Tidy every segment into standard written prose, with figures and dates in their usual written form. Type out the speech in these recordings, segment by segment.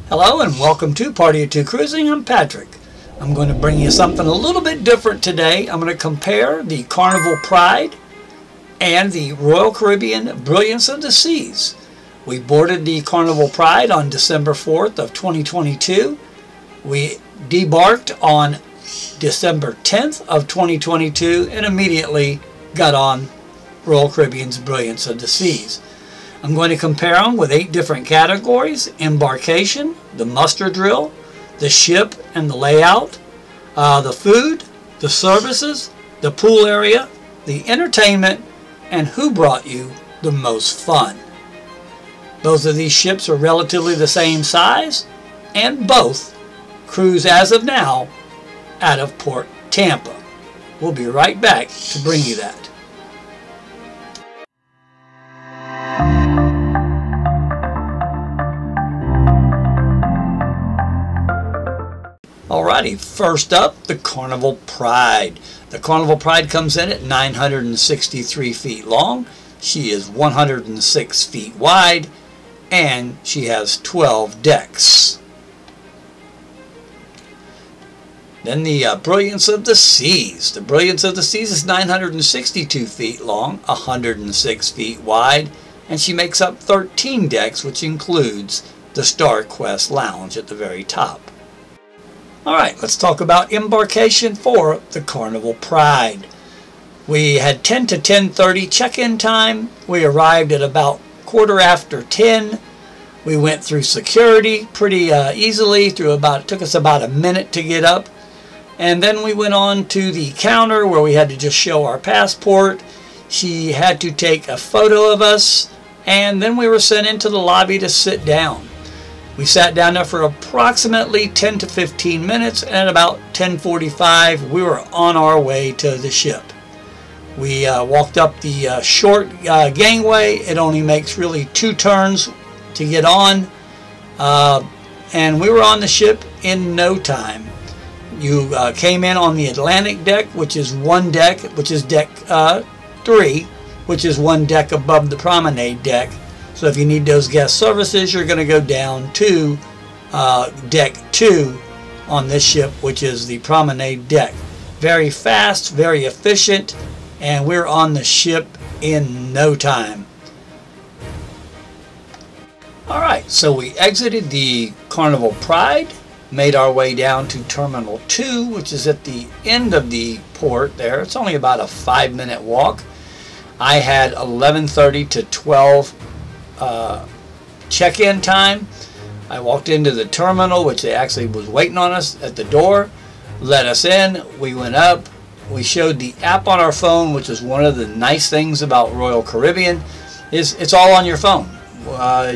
Hello and welcome to Party of Two Cruising. I'm Patrick. I'm going to bring you something a little bit different today. I'm going to compare the Carnival Pride and the Royal Caribbean Brilliance of the Seas. We boarded the Carnival Pride on December 4th of 2022. We debarked on December 10th of 2022 and immediately got on Royal Caribbean's Brilliance of the Seas. I'm going to compare them with 8 different categories: embarkation, the muster drill, the ship and the layout, the food, the services, the pool area, the entertainment, and who brought you the most fun. Both of these ships are relatively the same size, and both cruise as of now out of Port Tampa. We'll be right back to bring you that. Alrighty, first up, the Carnival Pride. The Carnival Pride comes in at 963 feet long. She is 106 feet wide, and she has 12 decks. Then the Brilliance of the Seas. The Brilliance of the Seas is 962 feet long, 106 feet wide, and she makes up 13 decks, which includes the Star Quest Lounge at the very top. Alright, let's talk about embarkation for the Carnival Pride. We had 10 to 10:30 check-in time. We arrived at about 10:15. We went through security pretty easily. It took us about a minute to get up. And then we went on to the counter where we had to just show our passport. She had to take a photo of us, and then we were sent into the lobby to sit down. We sat down there for approximately 10 to 15 minutes, and at about 10:45 we were on our way to the ship. We walked up the short gangway. It only makes really 2 turns to get on, and we were on the ship in no time. You came in on the Atlantic deck, which is one deck, which is deck 3, which is one deck above the promenade deck. So if you need those guest services, you're going to go down to deck 2 on this ship, which is the promenade deck. Very fast, very efficient, and we're on the ship in no time. Alright, so we exited the Carnival Pride, made our way down to Terminal 2, which is at the end of the port there. It's only about a 5-minute walk. I had 11:30 to 12 check-in time. I walked into the terminal, which they actually was waiting on us at the door, let us in. We went up. We showed the app on our phone, which is one of the nice things about Royal Caribbean, is it's all on your phone.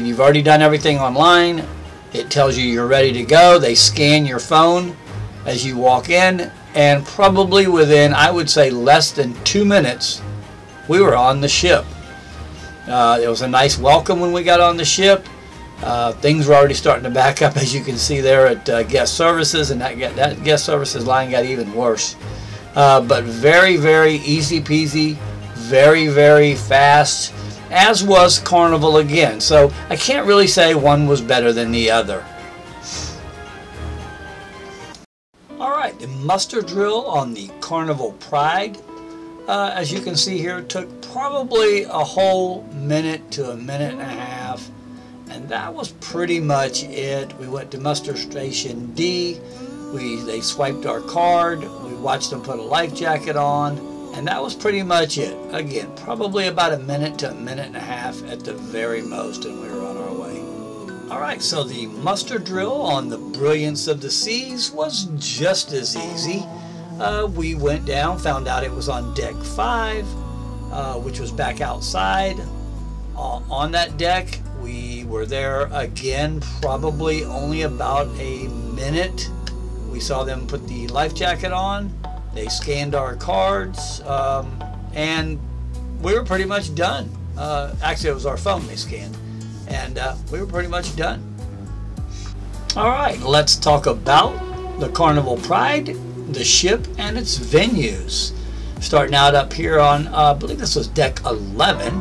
You've already done everything online. It tells you you're ready to go. They scan your phone as you walk in, and probably within, I would say, less than 2 minutes, we were on the ship. It was a nice welcome when we got on the ship. Things were already starting to back up, as you can see there at guest services, and that guest services line got even worse. But very, very easy peasy, very, very fast, as was Carnival again. So I can't really say one was better than the other. Alright, the muster drill on the Carnival Pride, as you can see here, took probably a whole minute to a minute and a half, and that was pretty much it. We went to muster station D. They swiped our card. We watched them put a life jacket on, and that was pretty much it. Again, probably about a minute to a minute and a half at the very most, and we were on our way. Alright, so the muster drill on the Brilliance of the Seas was just as easy. We went down, found out it was on deck 5, which was back outside. On that deck, we were there again, probably only about a minute. We saw them put the life jacket on. They scanned our cards, and we were pretty much done. Actually, it was our phone they scanned, and we were pretty much done. Alright, let's talk about the Carnival Pride, the ship, and its venues. Starting out up here on, I believe this was deck 11,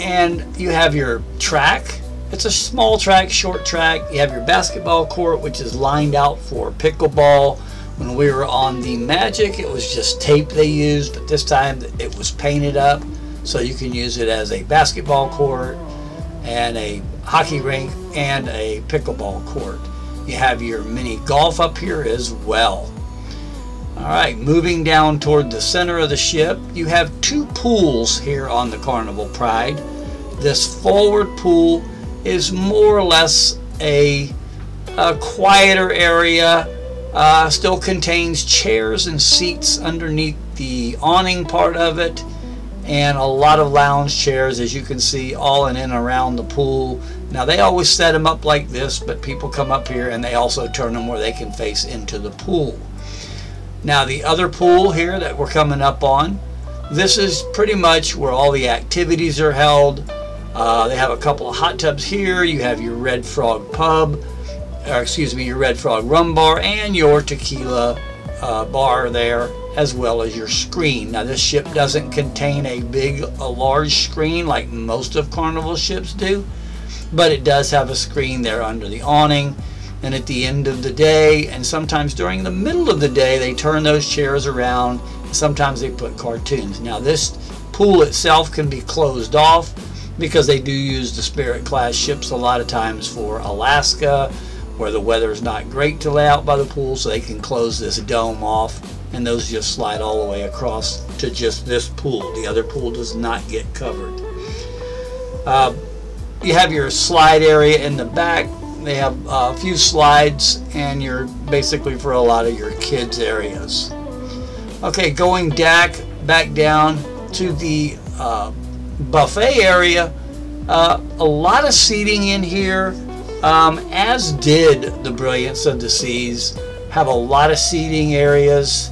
and you have your track, It's a small track, short track. You have your basketball court, which is lined out for pickleball. When we were on the Magic, it was just tape they used, but this time it was painted up, so you can use it as a basketball court and a hockey rink and a pickleball court. You have your mini golf up here as well. Alright, moving down toward the center of the ship, you have two pools here on the Carnival Pride. This forward pool is more or less a quieter area. Still contains chairs and seats underneath the awning part of it, and a lot of lounge chairs, as you can see, all in and around the pool. Now they always set them up like this, but people come up here and they also turn them where they can face into the pool. Now the other pool here that we're coming up on, this is pretty much where all the activities are held. They have a couple of hot tubs here. You have your Red Frog pub, or excuse me, your Red Frog rum bar and your tequila bar there, as well as your screen. Now this ship doesn't contain a large screen like most of Carnival ships do, but it does have a screen there under the awning. And at the end of the day, and sometimes during the middle of the day, they turn those chairs around. Sometimes they put cartoons. Now this pool itself can be closed off because they do use the Spirit class ships a lot of times for Alaska, where the weather is not great to lay out by the pool, so they can close this dome off, and those just slide all the way across to just this pool. The other pool does not get covered. You have your slide area in the back. They have a few slides, and you're basically for a lot of your kids areas. Okay, going back down to the buffet area, a lot of seating in here, as did the Brilliance of the Seas. Have a lot of seating areas,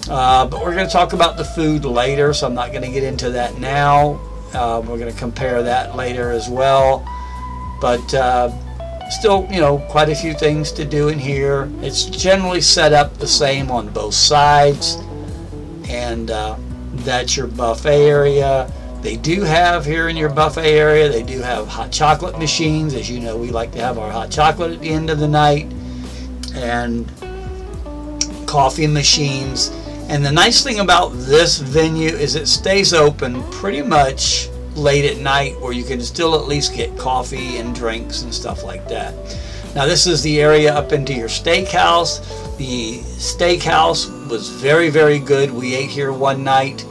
but we're going to talk about the food later, so I'm not going to get into that now. We're going to compare that later as well, but still, you know, quite a few things to do in here. It's generally set up the same on both sides, and that's your buffet area. They do have here in your buffet area, they do have hot chocolate machines. As you know, we like to have our hot chocolate at the end of the night, and coffee machines. And the nice thing about this venue is it stays open pretty much late at night, where you can still at least get coffee and drinks and stuff like that. Now this is the area up into your steakhouse. The steakhouse was very, very good. We ate here one night.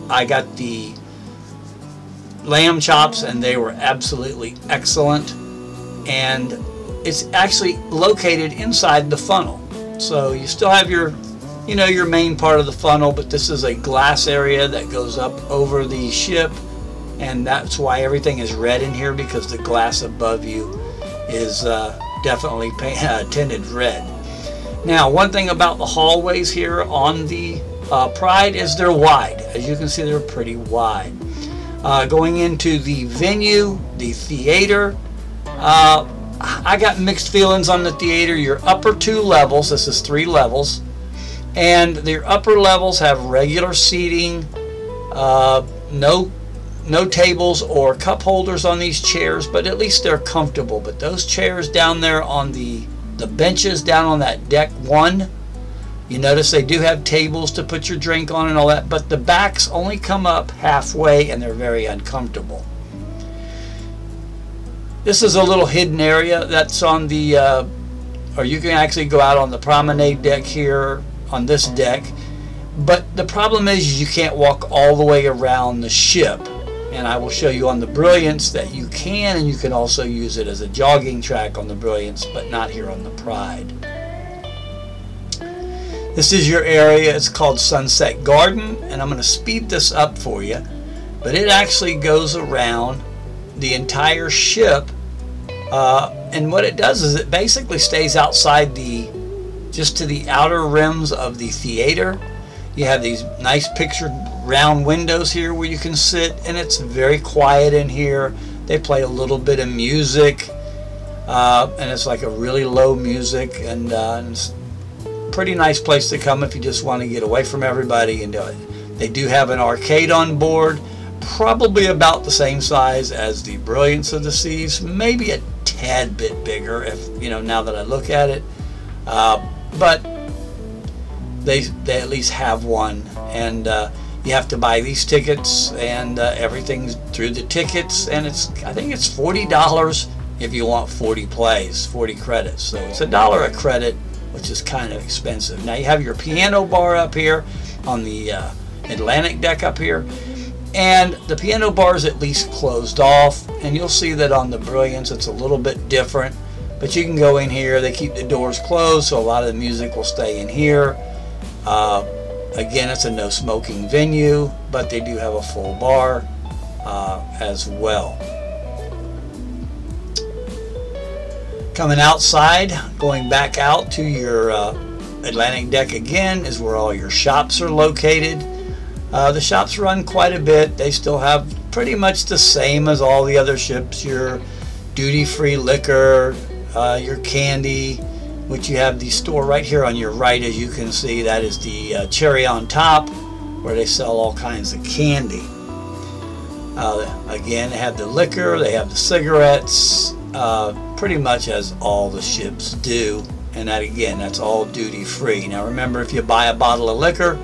I got the lamb chops, and they were absolutely excellent. And it's actually located inside the funnel, so you still have your, you know, your main part of the funnel, but this is a glass area that goes up over the ship, and that's why everything is red in here, because the glass above you is definitely tinted red. Now, one thing about the hallways here on the Pride is they're wide. As you can see, they're pretty wide. Going into the venue, the theater, I got mixed feelings on the theater. Your upper two levels, this is 3 levels, and their upper levels have regular seating, no tables or cup holders on these chairs, but at least they're comfortable. But those chairs down there on the benches down on that deck 1, you notice they do have tables to put your drink on and all that, but the backs only come up halfway, and they're very uncomfortable. This is a little hidden area that's on the, or you can actually go out on the promenade deck here on this deck, but the problem is you can't walk all the way around the ship. And I will show you on the Brilliance that you can, and you can also use it as a jogging track on the Brilliance, but not here on the Pride. This is your area. It's called Sunset Garden, and I'm going to speed this up for you, but it actually goes around the entire ship, and what it does is it basically stays outside just to the outer rims of the theater. You have these nice pictured round windows here where you can sit, and it's very quiet in here. They play a little bit of music, and it's like a really low music, and it's a pretty nice place to come if you just want to get away from everybody and do it. They do have an arcade on board, probably about the same size as the Brilliance of the Seas, maybe a tad bit bigger, if you know, now that I look at it. But they at least have one, and you have to buy these tickets, and everything's through the tickets, and I think it's $40 if you want 40 plays, 40 credits. So it's $1 a credit, which is kind of expensive. Now you have your piano bar up here on the Atlantic deck up here, and the piano bar is at least closed off, and you'll see that on the Brilliance it's a little bit different, but you can go in here. They keep the doors closed, so a lot of the music will stay in here. Again, it's a no smoking venue, but they do have a full bar as well. Coming outside, going back out to your Atlantic deck again, is where all your shops are located. The shops run quite a bit. They still have pretty much the same as all the other ships. Your duty-free liquor, your candy, which you have the store right here on your right, as you can see. That is the Cherry on Top, where they sell all kinds of candy. Again, they have the liquor, they have the cigarettes, pretty much as all the ships do. And that, again, that's all duty-free. Now remember, if you buy a bottle of liquor,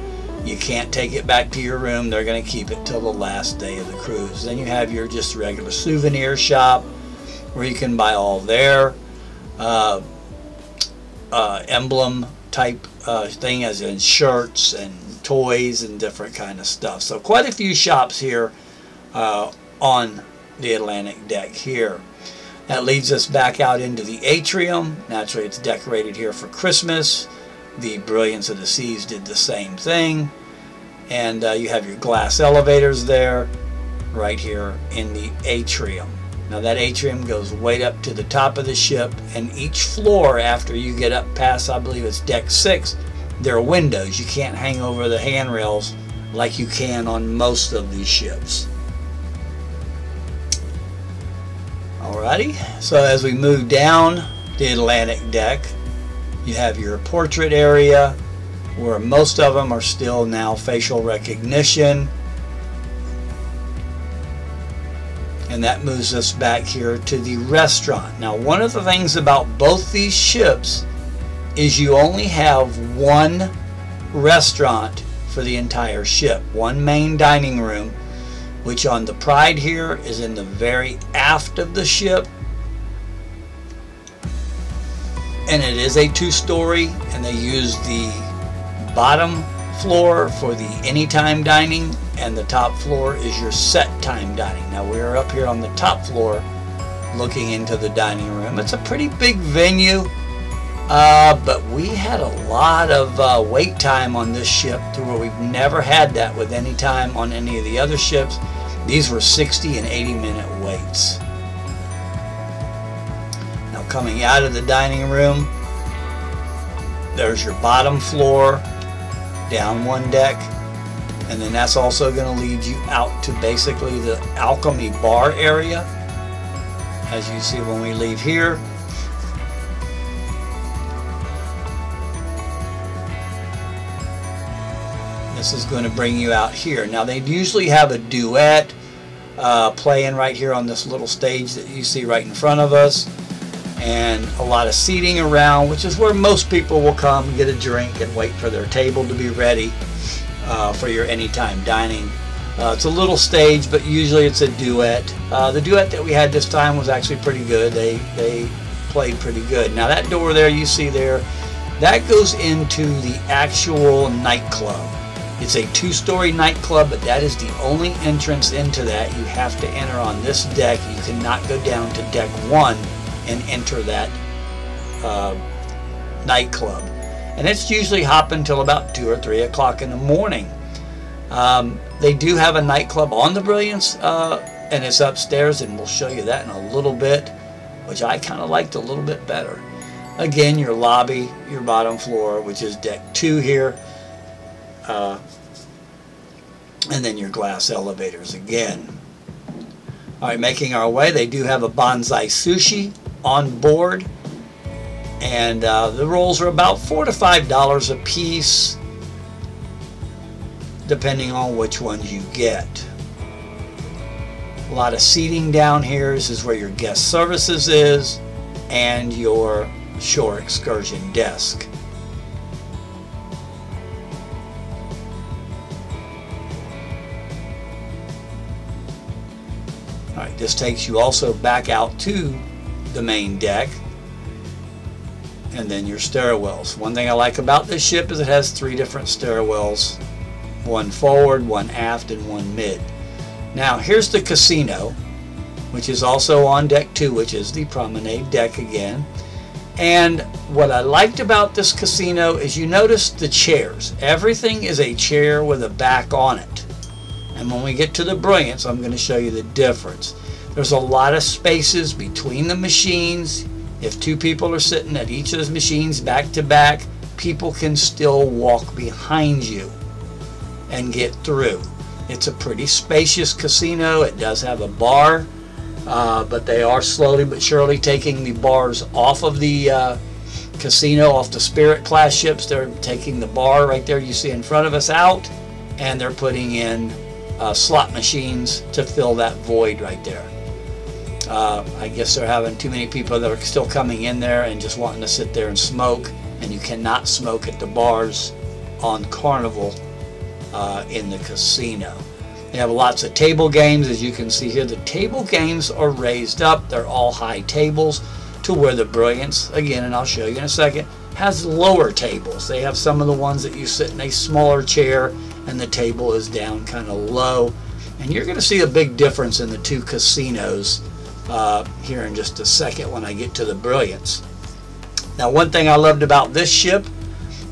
you can't take it back to your room. They're going to keep it till the last day of the cruise. Then you have your just regular souvenir shop, where you can buy all their emblem type thing, as in shirts and toys and different kind of stuff. So quite a few shops here on the Atlantic deck here. That leads us back out into the atrium. Naturally, it's decorated here for Christmas. The Brilliance of the Seas did the same thing. And you have your glass elevators there, right here in the atrium. Now that atrium goes way up to the top of the ship, and each floor after you get up past, I believe it's deck 6, there are windows. You can't hang over the handrails like you can on most of these ships. Alrighty, so as we move down the Atlantic deck, you have your portrait area, where most of them are still now facial recognition. And that moves us back here to the restaurant. Now, one of the things about both these ships is you only have one restaurant for the entire ship, one main dining room, which on the Pride here is in the very aft of the ship. And it is a 2-story, and they use the bottom floor for the anytime dining, and the top floor is your set time dining. Now we're up here on the top floor looking into the dining room. It's a pretty big venue, but we had a lot of wait time on this ship, to where we've never had that with any time on any of the other ships. These were 60 and 80-minute waits. Now coming out of the dining room, there's your bottom floor, down one deck, and then that's also going to lead you out to basically the Alchemy bar area, as you see when we leave here. This is going to bring you out here. Now they usually have a duet playing right here on this little stage that you see right in front of us, and a lot of seating around, which is where most people will come, get a drink, and wait for their table to be ready for your anytime dining. It's a little stage, but usually it's a duet. The duet that we had this time was actually pretty good. They played pretty good. Now that door there you see there, that goes into the actual nightclub. It's a 2-story nightclub, but that is the only entrance into that. You have to enter on this deck. You cannot go down to deck 1 and enter that nightclub. And it's usually hopping until about 2 or 3 o'clock in the morning. They do have a nightclub on the Brilliance, and it's upstairs, and we'll show you that in a little bit, which I kind of liked a little bit better. Again, your lobby, your bottom floor, which is deck 2 here, and then your glass elevators again. Alright, making our way, they do have a bonsai sushi on board, and the rolls are about $4 to $5 a piece, depending on which ones you get. A lot of seating down here. This is where your guest services is and your shore excursion desk. Alright, this takes you also back out to the main deck, and then your stairwells. One thing I like about this ship is it has 3 different stairwells, one forward, one aft, and one mid. Now here's the casino, which is also on deck 2, which is the promenade deck again. And what I liked about this casino is you notice the chairs. Everything is a chair with a back on it. And when we get to the Brilliance, I'm going to show you the difference. There's a lot of spaces between the machines. If 2 people are sitting at each of those machines back to back, people can still walk behind you and get through. It's a pretty spacious casino. It does have a bar, but they are slowly but surely taking the bars off of the casino, off the Spirit class ships. They're taking the bar right there you see in front of us out, and they're putting in slot machines to fill that void right there. I guess they're having too many people that are still coming in there and just wanting to sit there and smoke, and you cannot smoke at the bars on Carnival in the casino. They have lots of table games. As you can see here, the table games are raised up. They're all high tables, to where the Brilliance, again, and I'll show you in a second, has lower tables. They have some of the ones that you sit in a smaller chair and the table is down kind of low. And you're going to see a big difference in the 2 casinos here in just a second when I get to the Brilliance. Now, one thing I loved about this ship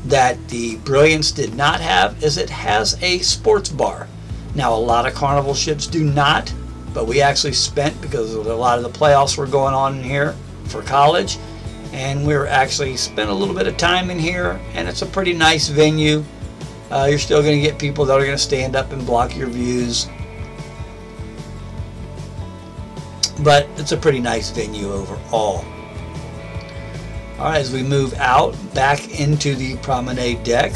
that the Brilliance did not have is it has a sports bar. Now, a lot of Carnival ships do not, but we actually spent, because a lot of the playoffs were going on in here for college, and we actually spent a little bit of time in here, and it's a pretty nice venue. You're still going to get people that are going to stand up and block your views, but it's a pretty nice venue overall. Alright, as we move out back into the promenade deck,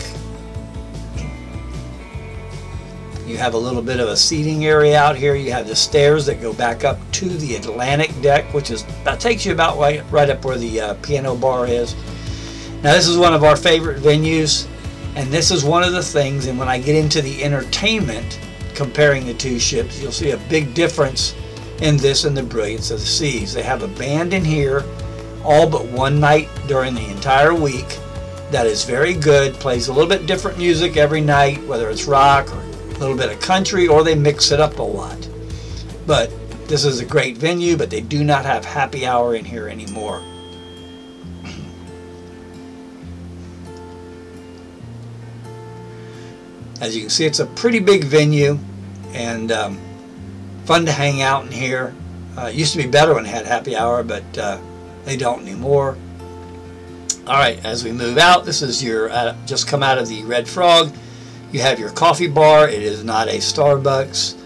you have a little bit of a seating area out here. You have the stairs that go back up to the Atlantic deck, which is takes you about right up where the piano bar is. Now, this is one of our favorite venues, and this is one of the things, and when I get into the entertainment, comparing the 2 ships, you'll see a big difference in this and the Brilliance of the Seas. They have a band in here all but one night during the entire week that is very good, plays a little bit different music every night, whether it's rock or a little bit of country, or they mix it up a lot. But this is a great venue, but they do not have happy hour in here anymore. As you can see, it's a pretty big venue and fun to hang out in here. It used to be better when it had happy hour, but they don't anymore. Alright, as we move out, this is your just come out of the Red Frog. You have your coffee bar. It is not a Starbucks,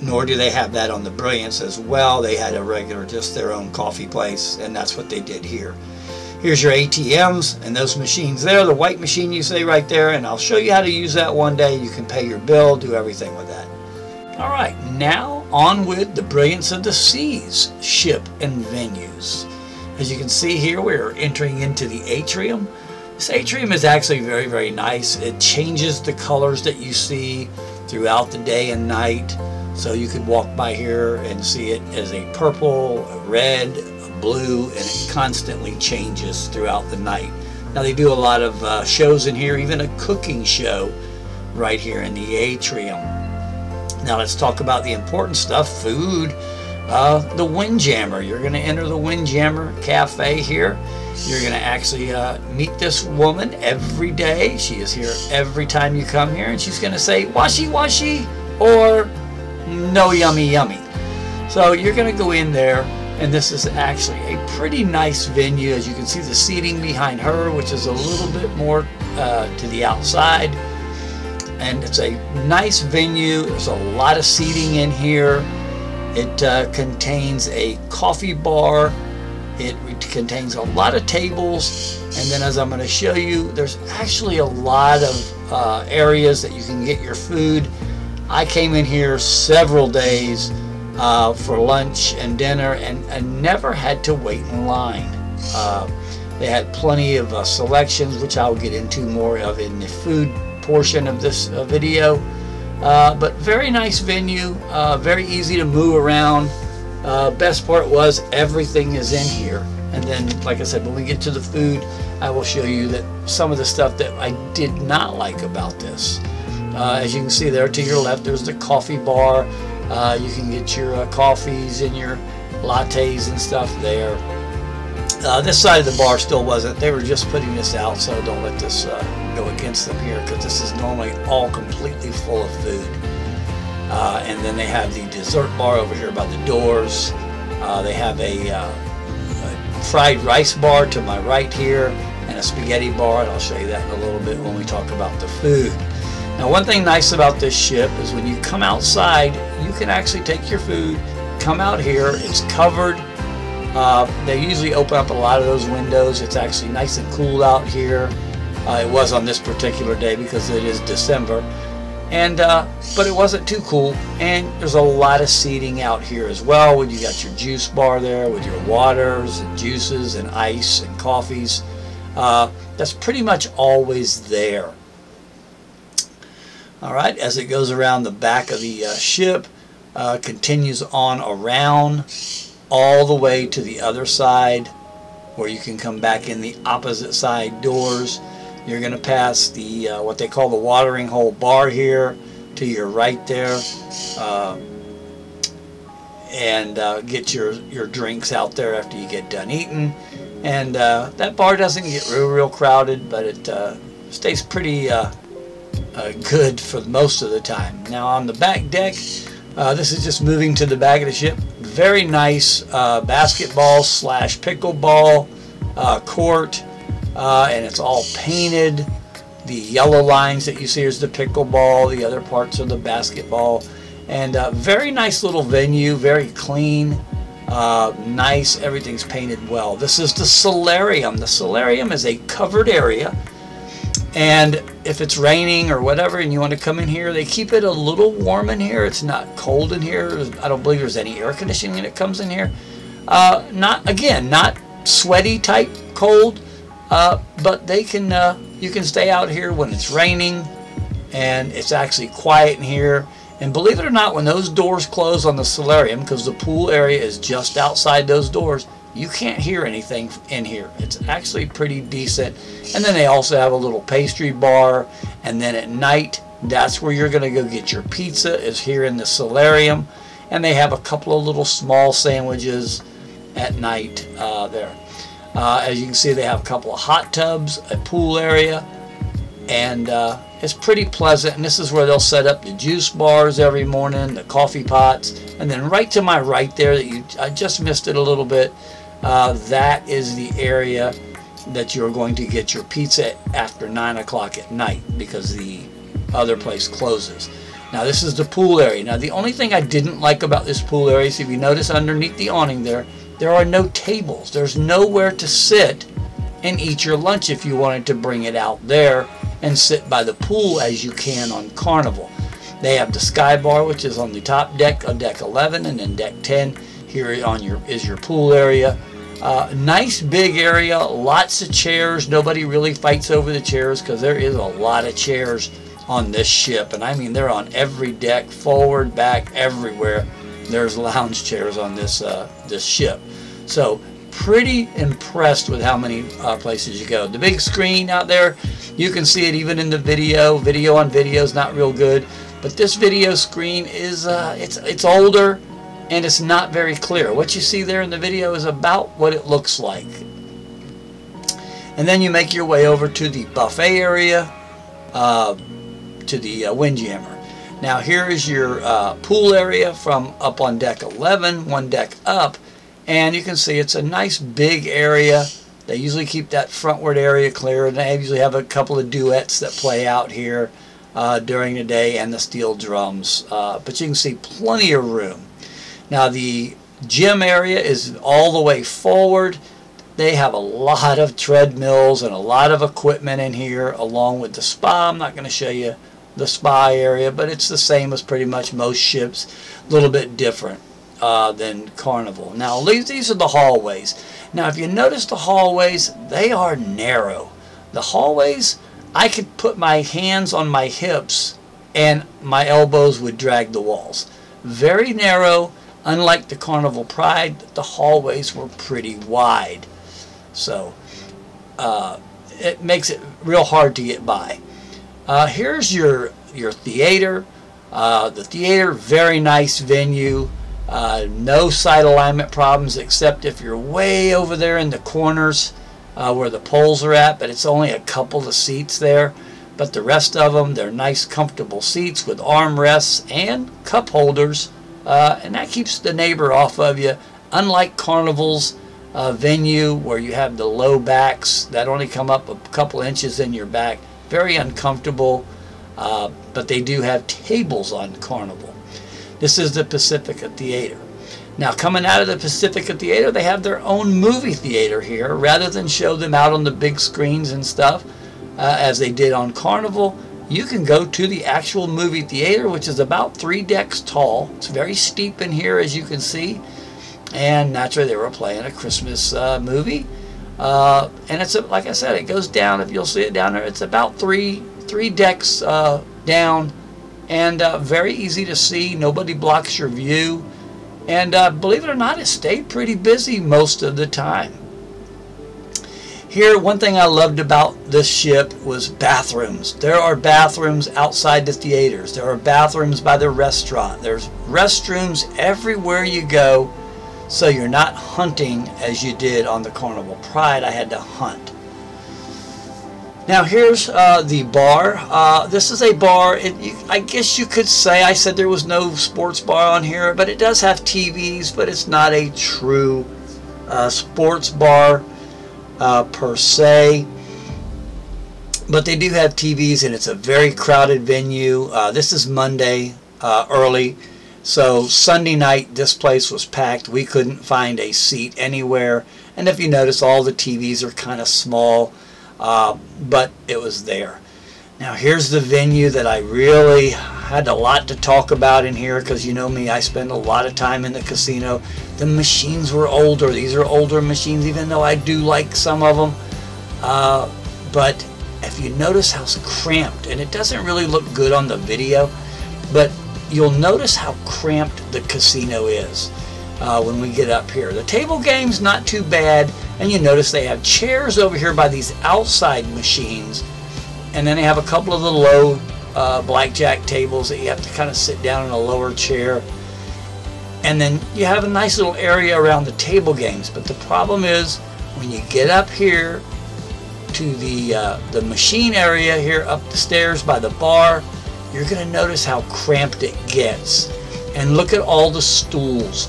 nor do they have that on the Brilliance as well. They had a regular, just their own coffee place, and that's what they did here. Here's your ATMs and those machines there, the white machine you see right there, and I'll show you how to use that one day. You can pay your bill, do everything with that. Alright, now on with the Brilliance of the Seas ship and venues. As you can see here, we're entering into the atrium. This atrium is actually very, very nice. It changes the colors that you see throughout the day and night. So you could walk by here and see it as a purple, a red, a blue, and it constantly changes throughout the night. Now they do a lot of shows in here, even a cooking show right here in the atrium. Now let's talk about the important stuff, food. The Windjammer. You're going to enter the Windjammer Cafe here. You're going to actually meet this woman every day. She is here every time you come here, and she's going to say, "Washi washi," or "No yummy yummy." So you're going to go in there, and this is actually a pretty nice venue. As you can see, the seating behind her, which is a little bit more to the outside. And it's a nice venue. There's a lot of seating in here. It contains a coffee bar. It contains a lot of tables. And then, as I'm going to show you, there's actually a lot of areas that you can get your food. I came in here several days for lunch and dinner, and I never had to wait in line. They had plenty of selections, which I'll get into more of in the food portion of this video. But very nice venue, very easy to move around. Best part was everything is in here. And then, like I said, when we get to the food, I will show you that some of the stuff that I did not like about this. As you can see there to your left, there's the coffee bar. You can get your coffees and your lattes and stuff there. This side of the bar still wasn't. They were just putting this out, so don't let this go against them here, because this is normally all completely full of food. And then they have the dessert bar over here by the doors. They have a fried rice bar to my right here, and a spaghetti bar, and I'll show you that in a little bit when we talk about the food. Now, one thing nice about this ship is when you come outside, you can actually take your food, come out here, it's covered. They usually open up a lot of those windows. It's actually nice and cool out here. It was on this particular day because it is December. And but it wasn't too cool, and there's a lot of seating out here as well. When you got your juice bar there with your waters and juices and ice and coffees, that's pretty much always there. All right, as it goes around the back of the ship, continues on around all the way to the other side, where you can come back in the opposite side doors. You're going to pass the what they call the watering hole bar here to your right there, and get your drinks out there after you get done eating. And that bar doesn't get real crowded, but it stays pretty good for most of the time. Now on the back deck, this is just moving to the back of the ship. Very nice basketball / pickleball court. And it's all painted. The yellow lines that you see is the pickleball, the other parts of the basketball, and very nice little venue, very clean, nice, everything's painted well. This is the solarium. The solarium is a covered area, and if it's raining or whatever and you want to come in here, they keep it a little warm in here. It's not cold in here. I don't believe there's any air conditioning that comes in here. Not sweaty type cold. But they can, you can stay out here when it's raining, and it's actually quiet in here. And believe it or not, when those doors close on the solarium, because the pool area is just outside those doors, you can't hear anything in here. It's actually pretty decent. And then they also have a little pastry bar, and then at night, that's where you're going to go get your pizza, is here in the solarium. And they have a couple of little small sandwiches at night there. As you can see, they have a couple of hot tubs, a pool area, and it's pretty pleasant. And this is where they'll set up the juice bars every morning, the coffee pots, and then right to my right there, I just missed it a little bit, that is the area that you're going to get your pizza after 9 o'clock at night, because the other place closes. Now this is the pool area. Now the only thing I didn't like about this pool area is, if you notice underneath the awning there are no tables. There's nowhere to sit and eat your lunch if you wanted to bring it out there and sit by the pool as you can on Carnival. They have the sky bar, which is on the top deck of deck 11, and then deck 10 here on is your pool area. Nice big area, lots of chairs. Nobody really fights over the chairs, because there is a lot of chairs on this ship, and I mean they're on every deck, forward, back, everywhere. There's lounge chairs on this this ship. So pretty impressed with how many places you go. The big screen out there, you can see it even in the video. Video on video is not real good, but this video screen is it's older, and it's not very clear. What you see there in the video is about what it looks like. And then you make your way over to the buffet area, to the windjammer. Now here is your pool area from up on deck 11, one deck up, and you can see it's a nice big area. They usually keep that frontward area clear, and they usually have a couple of duets that play out here during the day, and the steel drums. But you can see plenty of room. Now the gym area is all the way forward. They have a lot of treadmills and a lot of equipment in here, along with the spa. I'm not going to show you the spa area, but it's the same as pretty much most ships. A little bit different than Carnival. Now these are the hallways. Now if you notice the hallways, they are narrow. The hallways, I could put my hands on my hips and my elbows would drag the walls. Very narrow. Unlike the Carnival Pride, the hallways were pretty wide. So it makes it real hard to get by. Here's your theater. The theater, very nice venue. No side alignment problems except if you're way over there in the corners where the poles are at, but it's only a couple of seats there. But the rest of them, they're nice comfortable seats with armrests and cup holders, and that keeps the neighbor off of you. Unlike Carnival's venue where you have the low backs that only come up a couple inches in your back, very uncomfortable, but they do have tables on Carnival. This is the Pacifica Theater. Now coming out of the Pacifica Theater, they have their own movie theater here. Rather than show them out on the big screens and stuff as they did on Carnival, you can go to the actual movie theater, which is about 3 decks tall. It's very steep in here, as you can see, and naturally they were playing a Christmas movie. And it's like I said, it goes down. If you'll see it down there, it's about three decks down, and very easy to see. Nobody blocks your view, and believe it or not, it stayed pretty busy most of the time. Here, one thing I loved about this ship was bathrooms. There are bathrooms outside the theaters. There are bathrooms by the restaurant. There's restrooms everywhere you go, so you're not hunting as you did on the Carnival Pride. I had to hunt. Now here's the bar. This is a bar. I guess you could say, I said there was no sports bar on here, but it does have TVs, but it's not a true sports bar per se. But they do have TVs, and it's a very crowded venue. This is Monday early. So Sunday night, this place was packed. We couldn't find a seat anywhere. And if you notice, all the TVs are kind of small, but it was there. Now here's the venue that I really had a lot to talk about in here, because you know me, I spend a lot of time in the casino. The machines were older. These are older machines, even though I do like some of them. But if you notice how cramped, and it doesn't really look good on the video, but you'll notice how cramped the casino is when we get up here. The table game's not too bad, and you notice they have chairs over here by these outside machines, and then they have a couple of the low blackjack tables that you have to kind of sit down in a lower chair, and then you have a nice little area around the table games. But the problem is, when you get up here to the machine area here up the stairs by the bar, you're going to notice how cramped it gets. And look at all the stools.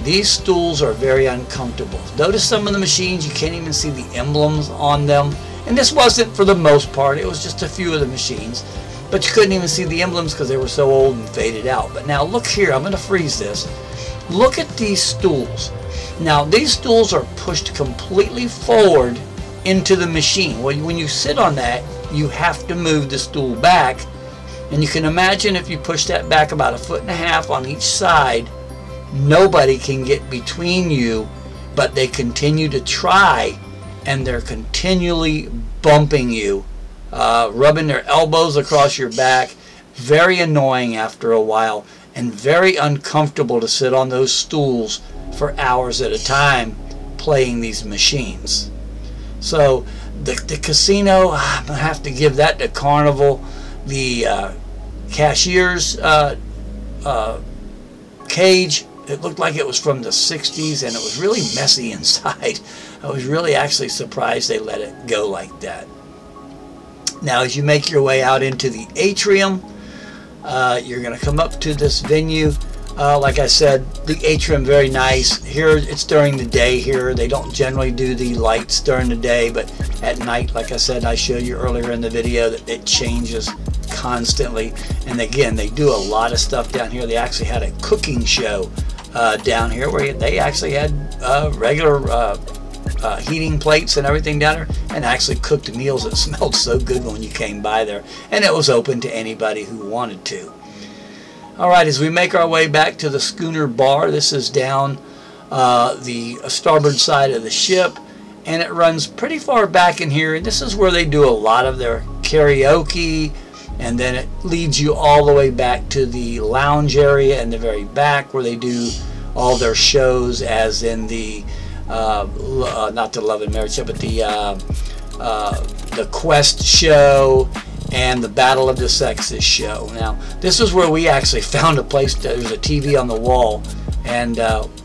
These stools are very uncomfortable. Notice some of the machines, you can't even see the emblems on them. And this wasn't for the most part, it was just a few of the machines. But you couldn't even see the emblems because they were so old and faded out. But now look here, I'm going to freeze this. Look at these stools. Now these stools are pushed completely forward into the machine. Well, when you sit on that, you have to move the stool back. And you can imagine if you push that back about 1.5 feet on each side, nobody can get between you, but they continue to try, and they're continually bumping you, rubbing their elbows across your back. Very annoying after a while, and very uncomfortable to sit on those stools for hours at a time playing these machines. So the casino, I'm going to have to give that to Carnival. The cashier's cage, it looked like it was from the 60s, and it was really messy inside. I was really actually surprised they let it go like that. Now as you make your way out into the atrium, you're going to come up to this venue. Like I said, the atrium, very nice. Here it's during the day here. They don't generally do the lights during the day, but at night, like I said, I showed you earlier in the video, that it changes constantly. And again, they do a lot of stuff down here. They actually had a cooking show down here where they actually had regular heating plates and everything down there, and actually cooked meals that smelled so good when you came by there. And it was open to anybody who wanted to. Alright, as we make our way back to the schooner bar, this is down the starboard side of the ship, and it runs pretty far back in here, and this is where they do a lot of their karaoke, and then it leads you all the way back to the lounge area in the very back where they do all their shows, as in the not the Love and Marriage show, but the Quest show and the Battle of the Sexes show. Now, this is where we actually found a place. There's a TV on the wall, and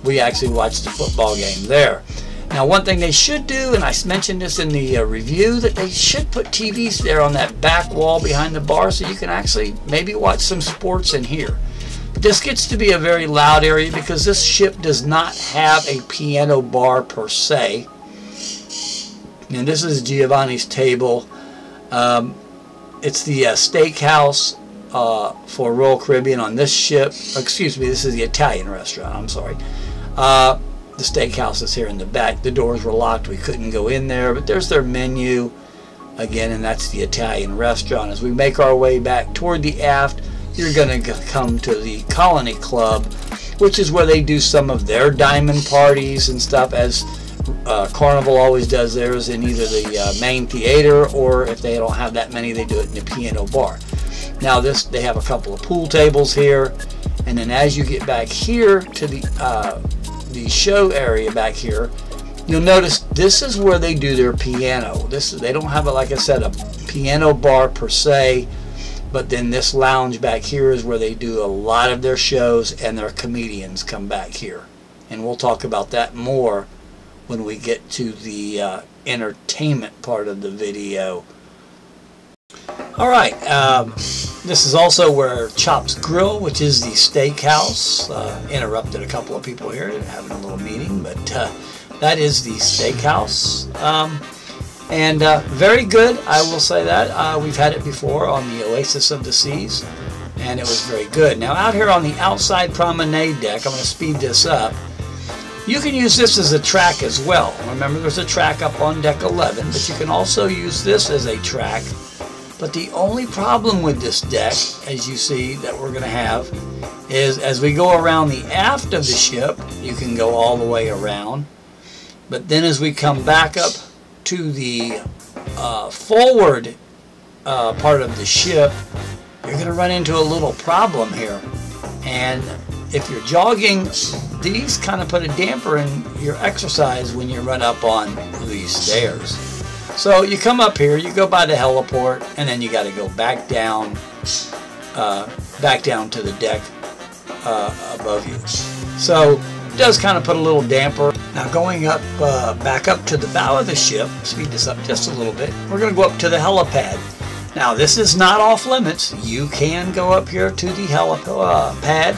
we actually watched the football game there. Now, one thing they should do, and I mentioned this in the review, that they should put TVs there on that back wall behind the bar so you can actually maybe watch some sports in here. But this gets to be a very loud area because this ship does not have a piano bar per se. And this is Giovanni's table. It's the steakhouse for Royal Caribbean on this ship. Excuse me, this is the Italian restaurant, I'm sorry. The steakhouse is here in the back. The doors were locked, we couldn't go in there, but there's their menu again, and that's the Italian restaurant. As we make our way back toward the aft, you're going to come to the Colony Club, which is where they do some of their diamond parties and stuff, as Carnival always does theirs in either the main theater, or if they don't have that many, they do it in the piano bar. Now they have a couple of pool tables here, and then as you get back here to the show area back here, you'll notice this is where they do their piano. They don't have, like I said, a piano bar per se, but then this lounge back here is where they do a lot of their shows, and their comedians come back here. And we'll talk about that more when we get to the entertainment part of the video. Alright, this is also where Chops Grill, which is the steakhouse, interrupted a couple of people here having a little meeting, but that is the steakhouse. And very good, I will say that. We've had it before on the Oasis of the Seas, and it was very good. Now out here on the outside promenade deck, I'm going to speed this up. You can use this as a track as well. Remember, there's a track up on deck 11, but you can also use this as a track. But the only problem with this deck, as you see that we're going to have, is as we go around the aft of the ship, you can go all the way around. But then as we come back up to the forward part of the ship, you're going to run into a little problem here. And if you're jogging, these kind of put a damper in your exercise when you run up on these stairs. So you come up here, you go by the heliport, and then you got to go back down to the deck above you. So it does kind of put a little damper. Now going up, back up to the bow of the ship, speed this up just a little bit, we're going to go up to the helipad. Now this is not off limits. You can go up here to the helipad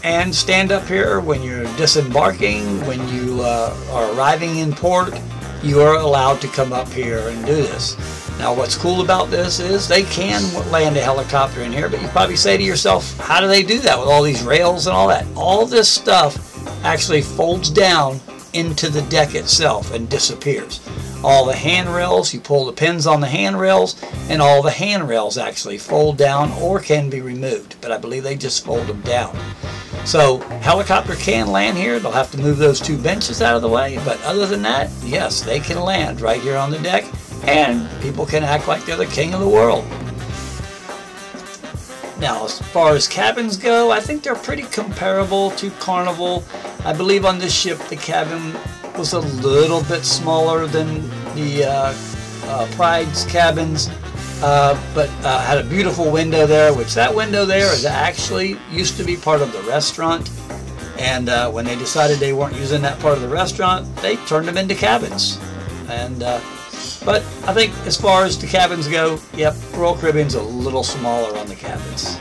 and stand up here when you're disembarking, when you are arriving in port. You are allowed to come up here and do this. Now what's cool about this is they can land a helicopter in here, but you probably say to yourself, how do they do that with all these rails and all that? All this stuff actually folds down into the deck itself and disappears. All the handrails, you pull the pins on the handrails, and all the handrails actually fold down or can be removed, but I believe they just fold them down. So helicopter can land here. They'll have to move those two benches out of the way, but other than that, yes, they can land right here on the deck, and people can act like they're the king of the world. Now as far as cabins go, I think they're pretty comparable to Carnival. I believe on this ship the cabin was a little bit smaller than the Pride's cabins, but had a beautiful window there, which that window there is actually used to be part of the restaurant, and when they decided they weren't using that part of the restaurant, they turned them into cabins. And but I think as far as the cabins go, yep, Royal Caribbean's a little smaller on the cabins.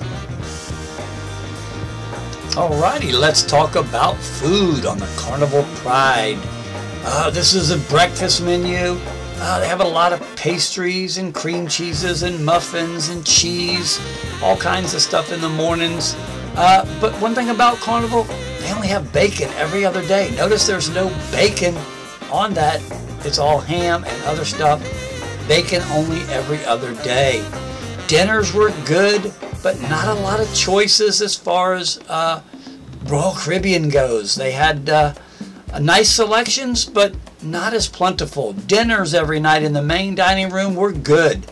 Alrighty, let's talk about food on the Carnival Pride. This is a breakfast menu. They have a lot of pastries and cream cheeses and muffins and cheese, all kinds of stuff in the mornings. But one thing about Carnival, they only have bacon every other day. Notice there's no bacon on that, it's all ham and other stuff. Bacon only every other day. Dinners were good, but not a lot of choices as far as Royal Caribbean goes. They had nice selections, but not as plentiful. Dinners every night in the main dining room were good.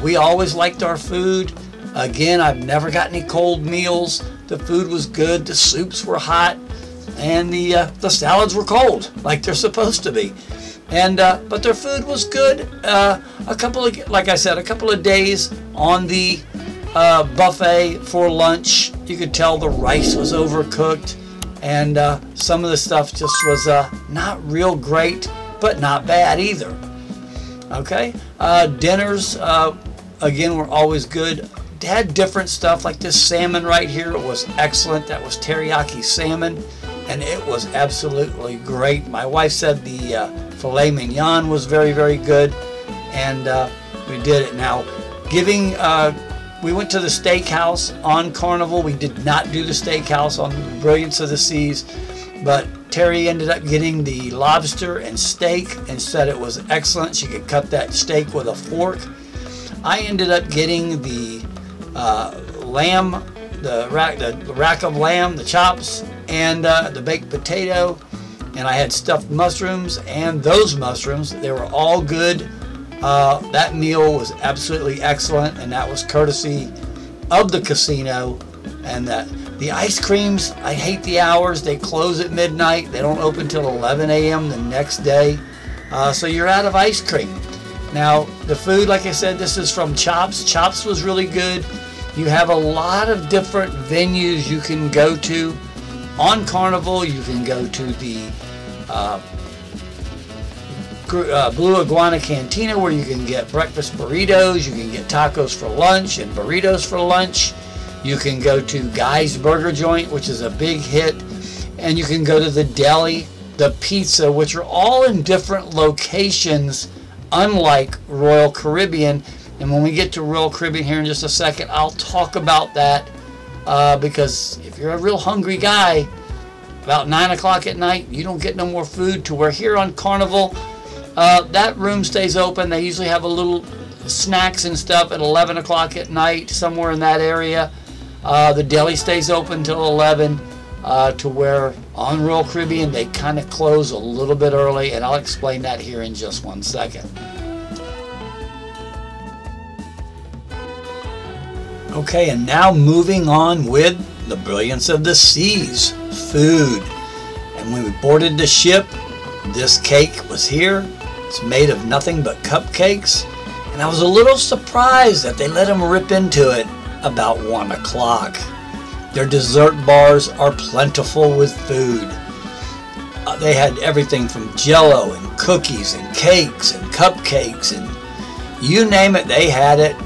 We always liked our food. Again, I've never got any cold meals. The food was good. The soups were hot, and the salads were cold, like they're supposed to be. And but their food was good. Like I said, a couple of days on the buffet for lunch. You could tell the rice was overcooked, and some of the stuff just was not real great, but not bad either. Okay, dinners again were always good. They had different stuff, like this salmon right here was excellent. That was teriyaki salmon, and it was absolutely great. My wife said the filet mignon was very, very good, and we did it. Now, we went to the steakhouse on Carnival. We did not do the steakhouse on Brilliance of the Seas, but Terry ended up getting the lobster and steak and said it was excellent. She could cut that steak with a fork. I ended up getting the lamb, the rack of lamb, the chops, and the baked potato, and I had stuffed mushrooms, and those mushrooms, they were all good. That meal was absolutely excellent, and that was courtesy of the casino. And the ice creams, I hate the hours. They close at midnight. They don't open till 11 a.m. the next day, so you're out of ice cream. Now, the food, like I said, this is from Chops. Chops was really good. You have a lot of different venues you can go to. On Carnival, you can go to the Blue Iguana Cantina, where you can get breakfast burritos, you can get tacos for lunch and burritos for lunch. You can go to Guy's Burger Joint, which is a big hit, and you can go to the deli, the pizza, which are all in different locations, unlike Royal Caribbean. And when we get to Royal Caribbean here in just a second, I'll talk about that, because if you're a real hungry guy, about 9 o'clock at night, you don't get no more food. To where here on Carnival, that room stays open. They usually have a little snacks and stuff at 11 o'clock at night, somewhere in that area. The deli stays open till 11, to where on Royal Caribbean they kind of close a little bit early, and I'll explain that here in just one second. Okay, and now moving on with the Brilliance of the Seas, food. And when we boarded the ship, this cake was here. It's made of nothing but cupcakes, and I was a little surprised that they let them rip into it about 1 o'clock. Their dessert bars are plentiful with food. They had everything from jello and cookies and cakes and cupcakes, and you name it, they had it.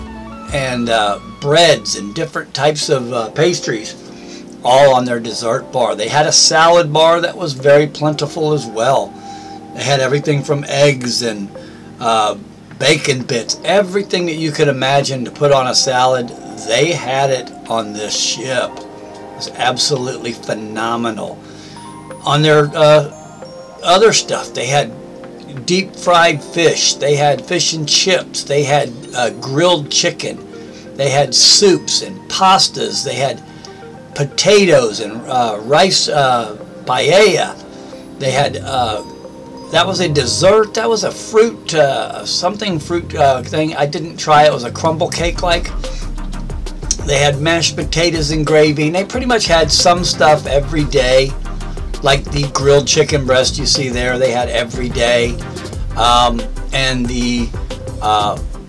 And breads and different types of pastries, all on their dessert bar. They had a salad bar that was very plentiful as well. They had everything from eggs and bacon bits, everything that you could imagine to put on a salad. They had it on this ship. It was absolutely phenomenal. On their other stuff, they had deep fried fish, they had fish and chips, they had grilled chicken, they had soups and pastas, they had potatoes and rice paella. They had that was a dessert, that was a fruit thing. I didn't try it. It was a crumble cake like. They had mashed potatoes and gravy, and they pretty much had some stuff every day, like the grilled chicken breast you see there. They had every day, and the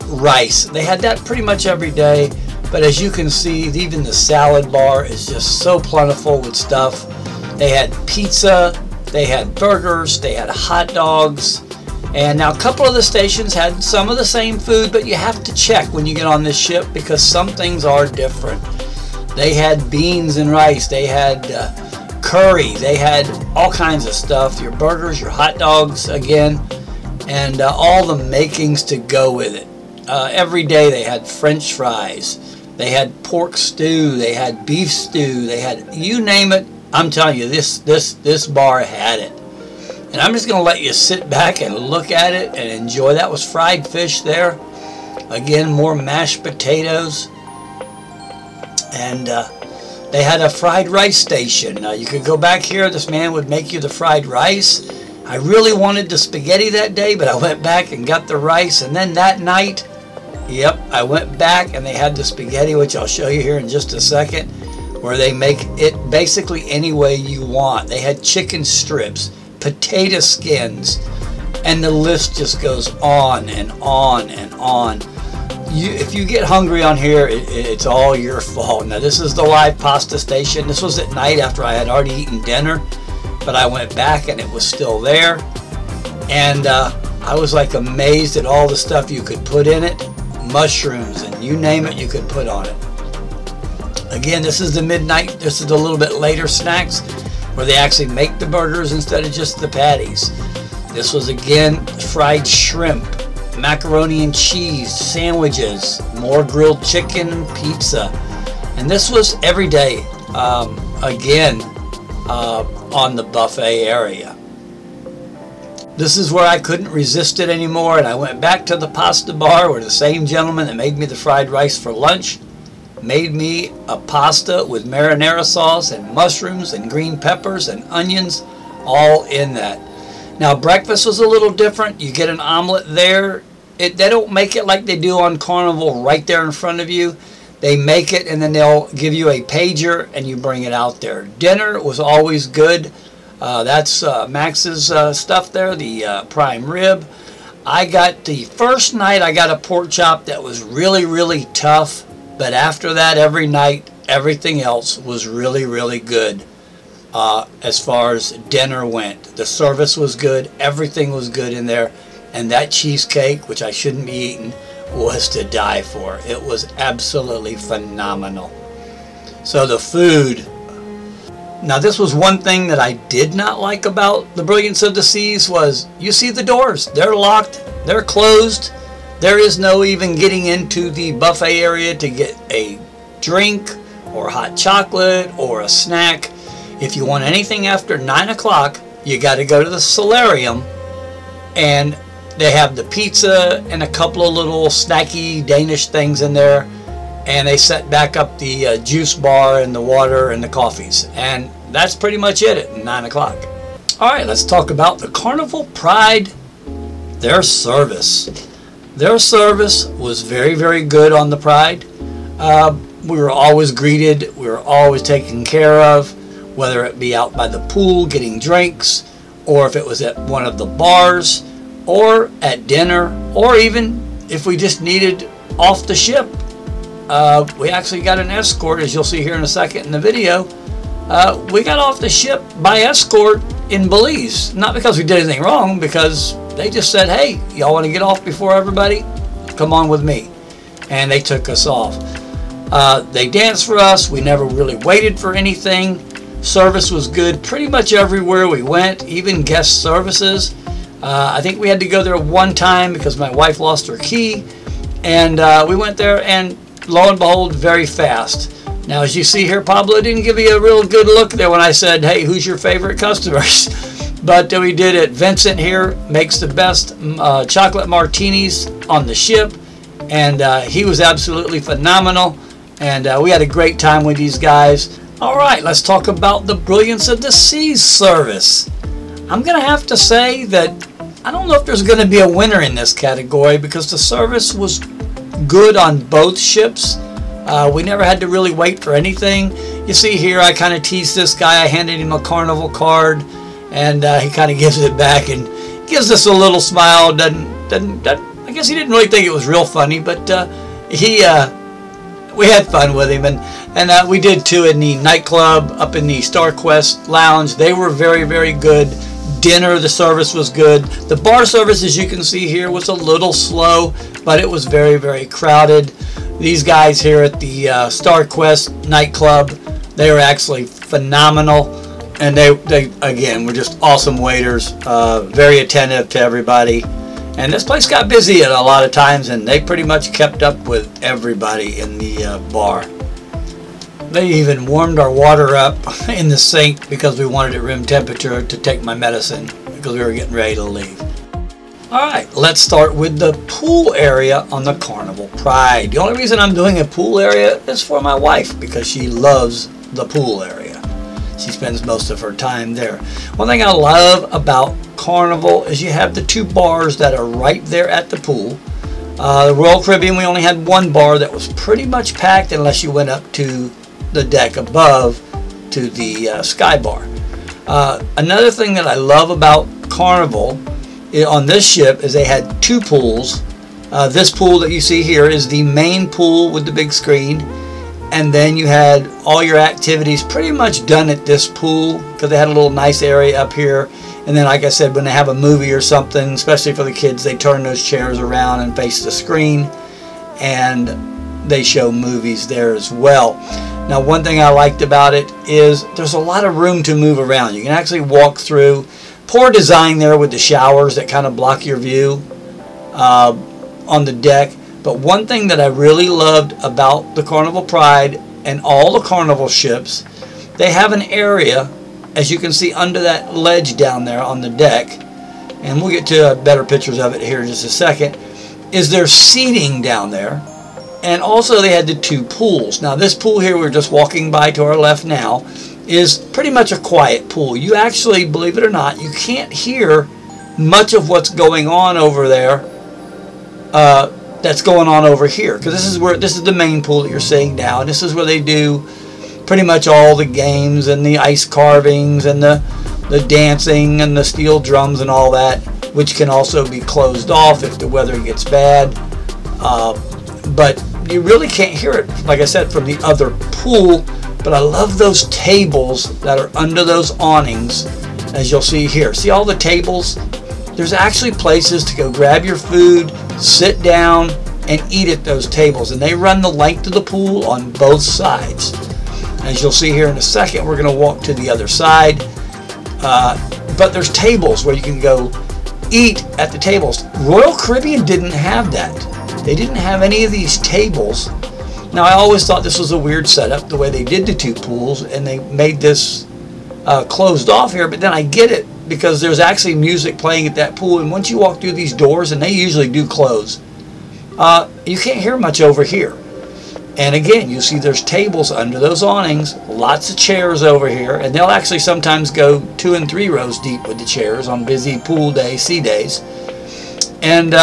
rice. They had that pretty much every day. But as you can see, even the salad bar is just so plentiful with stuff. They had pizza, they had burgers, they had hot dogs. And now a couple of the stations had some of the same food, but you have to check when you get on this ship because some things are different. They had beans and rice, they had curry, they had all kinds of stuff, your burgers, your hot dogs again, and all the makings to go with it. Every day they had French fries, they had pork stew, they had beef stew, they had, you name it, I'm telling you, this bar had it. And I'm just going to let you sit back and look at it and enjoy. That was fried fish there. Again, more mashed potatoes. And they had a fried rice station. You could go back here. This man would make you the fried rice. I really wanted the spaghetti that day, but I went back and got the rice. And then that night, yep, I went back and they had the spaghetti, which I'll show you here in just a second, where they make it basically any way you want. They had chicken strips, potato skins, and the list just goes on and on and on. If you get hungry on here, it's all your fault. Now, this is the live pasta station. This was at night after I had already eaten dinner, but I went back and it was still there. And I was like amazed at all the stuff you could put in it. Mushrooms and you name it, you could put on it. Again, this is the midnight. This is a little bit later snacks where they actually make the burgers instead of just the patties. This was again fried shrimp, macaroni and cheese, sandwiches, more grilled chicken and pizza. And this was every day, again, on the buffet area. This is where I couldn't resist it anymore, and I went back to the pasta bar where the same gentleman that made me the fried rice for lunch made me a pasta with marinara sauce and mushrooms and green peppers and onions all in that. Now, breakfast was a little different. You get an omelet there. They don't make it like they do on Carnival right there in front of you. They make it and then they'll give you a pager and you bring it out there. Dinner was always good. That's Max's stuff there, the prime rib. I got the first night I got a pork chop that was really, really tough. But after that, every night, everything else was really, really good. As far as dinner went, the service was good, everything was good in there, and that cheesecake, which I shouldn't be eating, was to die for. It was absolutely phenomenal. So the food. Now, this was one thing that I did not like about the Brilliance of the Seas was, you see the doors, they're locked, they're closed. There is no even getting into the buffet area to get a drink or hot chocolate or a snack. If you want anything after 9 o'clock, you got to go to the solarium, and they have the pizza and a couple of little snacky Danish things in there, and they set back up the juice bar and the water and the coffees, and that's pretty much it at 9 o'clock. All right, let's talk about the Carnival Pride, their service. Their service was very, very good on the Pride. We were always greeted. We were always taken care of, whether it be out by the pool getting drinks, or if it was at one of the bars, or at dinner, or even if we just needed off the ship. We actually got an escort, as you'll see here in a second in the video. We got off the ship by escort in Belize. Not because we did anything wrong, because they just said, hey, y'all want to get off before everybody? Come on with me. And they took us off. They danced for us. We never really waited for anything. Service was good pretty much everywhere we went, even guest services. I think we had to go there one time because my wife lost her key. And we went there, and lo and behold, very fast. Now, as you see here, Pablo didn't give you a real good look there when I said, hey, who's your favorite customers? But we did it. Vincent here makes the best chocolate martinis on the ship, and he was absolutely phenomenal, and we had a great time with these guys. All right, let's talk about the Brilliance of the Seas service. I'm going to have to say that I don't know if there's going to be a winner in this category because the service was good on both ships. We never had to really wait for anything. You see here, I kind of teased this guy. I handed him a Carnival card, and he kind of gives it back and gives us a little smile. I guess he didn't really think it was real funny, but we had fun with him, and we did too in the nightclub up in the StarQuest Lounge. They were very, very good. Dinner, the service was good. The bar service, as you can see here, was a little slow, but it was very, very crowded. These guys here at the StarQuest nightclub, they were actually phenomenal, and they again were just awesome waiters, very attentive to everybody. And this place got busy at a lot of times, and they pretty much kept up with everybody in the bar. They even warmed our water up in the sink because we wanted it room temperature to take my medicine because we were getting ready to leave. Alright, let's start with the pool area on the Carnival Pride. The only reason I'm doing a pool area is for my wife because she loves the pool area. She spends most of her time there. One thing I love about Carnival is you have the two bars that are right there at the pool. The Royal Caribbean, we only had one bar that was pretty much packed unless you went up to the deck above to the Sky Bar. Another thing that I love about Carnival on this ship is they had two pools. This pool that you see here is the main pool with the big screen, and then you had all your activities pretty much done at this pool because they had a little nice area up here. And then, like I said, when they have a movie or something, especially for the kids, they turn those chairs around and face the screen, and they show movies there as well. Now, one thing I liked about it is there's a lot of room to move around. You can actually walk through. Poor design there with the showers that kind of block your view on the deck. But one thing that I really loved about the Carnival Pride and all the Carnival ships, they have an area, as you can see under that ledge down there on the deck, and we'll get to better pictures of it here in just a second, is there seating down there. And also they had the two pools. Now this pool here we're just walking by to our left now is pretty much a quiet pool. You actually, believe it or not, you can't hear much of what's going on over there that's going on over here, because this is the main pool that you're seeing now, and this is where they do pretty much all the games and the ice carvings and the dancing and the steel drums and all that, which can also be closed off if the weather gets bad. But you really can't hear it, like I said, from the other pool. But I love those tables that are under those awnings, as you'll see here. See all the tables? There's actually places to go grab your food, sit down, and eat at those tables. And they run the length of the pool on both sides. As you'll see here in a second, we're going to walk to the other side. But there's tables where you can go eat at the tables. Royal Caribbean didn't have that. They didn't have any of these tables. Now, I always thought this was a weird setup, the way they did the two pools, and they made this closed off here, but then I get it, because there's actually music playing at that pool, and once you walk through these doors, and they usually do close, you can't hear much over here. And again, you see there's tables under those awnings, lots of chairs over here, and they'll actually sometimes go 2 and 3 rows deep with the chairs on busy pool day, sea days. And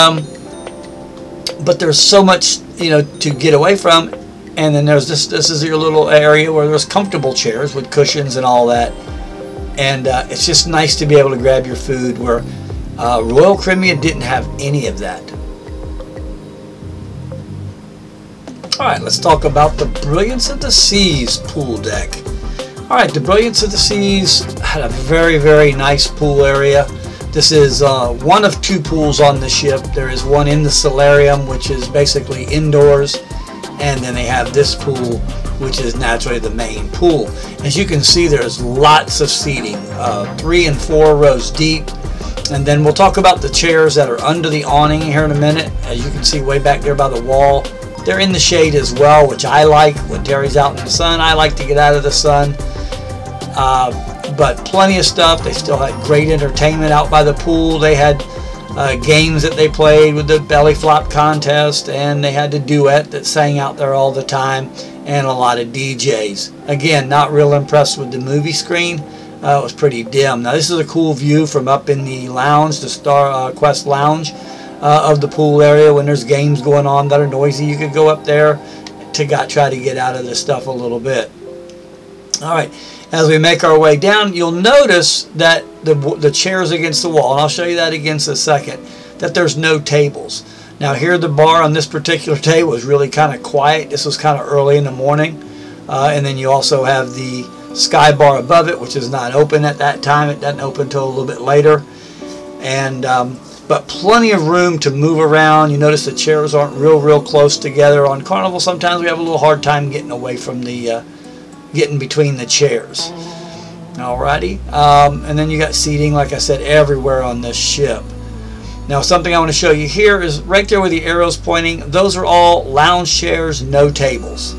but there's so much, to get away from. And then there's this is your little area where there's comfortable chairs with cushions and all that. And it's just nice to be able to grab your food, where Royal Caribbean didn't have any of that. Alright, let's talk about the Brilliance of the Seas pool deck. Alright, the Brilliance of the Seas had a very, very nice pool area. This is one of 2 pools on the ship. There is one in the solarium, which is basically indoors, and then they have this pool, which is naturally the main pool. As you can see, there's lots of seating, 3 and 4 rows deep. And then we'll talk about the chairs that are under the awning here in a minute. As you can see way back there by the wall, they're in the shade as well, which I like. When Terry's out in the sun, I like to get out of the sun. But plenty of stuff. They still had great entertainment out by the pool. They had games that they played with the belly flop contest, and they had the duet that sang out there all the time, and a lot of DJs. Again, not real impressed with the movie screen. It was pretty dim. Now this is a cool view from up in the lounge, the Star Quest Lounge of the pool area. When there's games going on that are noisy, you could go up there to try to get out of this stuff a little bit. Alright, as we make our way down, you'll notice that the chairs against the wall, and I'll show you that again in a second, that there's no tables. Now here the bar on this particular day was really kind of quiet. This was kind of early in the morning. And then you also have the Sky Bar above it, which is not open at that time. It doesn't open until a little bit later. And but plenty of room to move around. You notice the chairs aren't real close together. On Carnival, sometimes we have a little hard time getting away from the getting between the chairs. Alrighty, and then you got seating, like I said, everywhere on this ship. Now something I want to show you here is right there where the arrow's pointing. Those are all lounge chairs, no tables.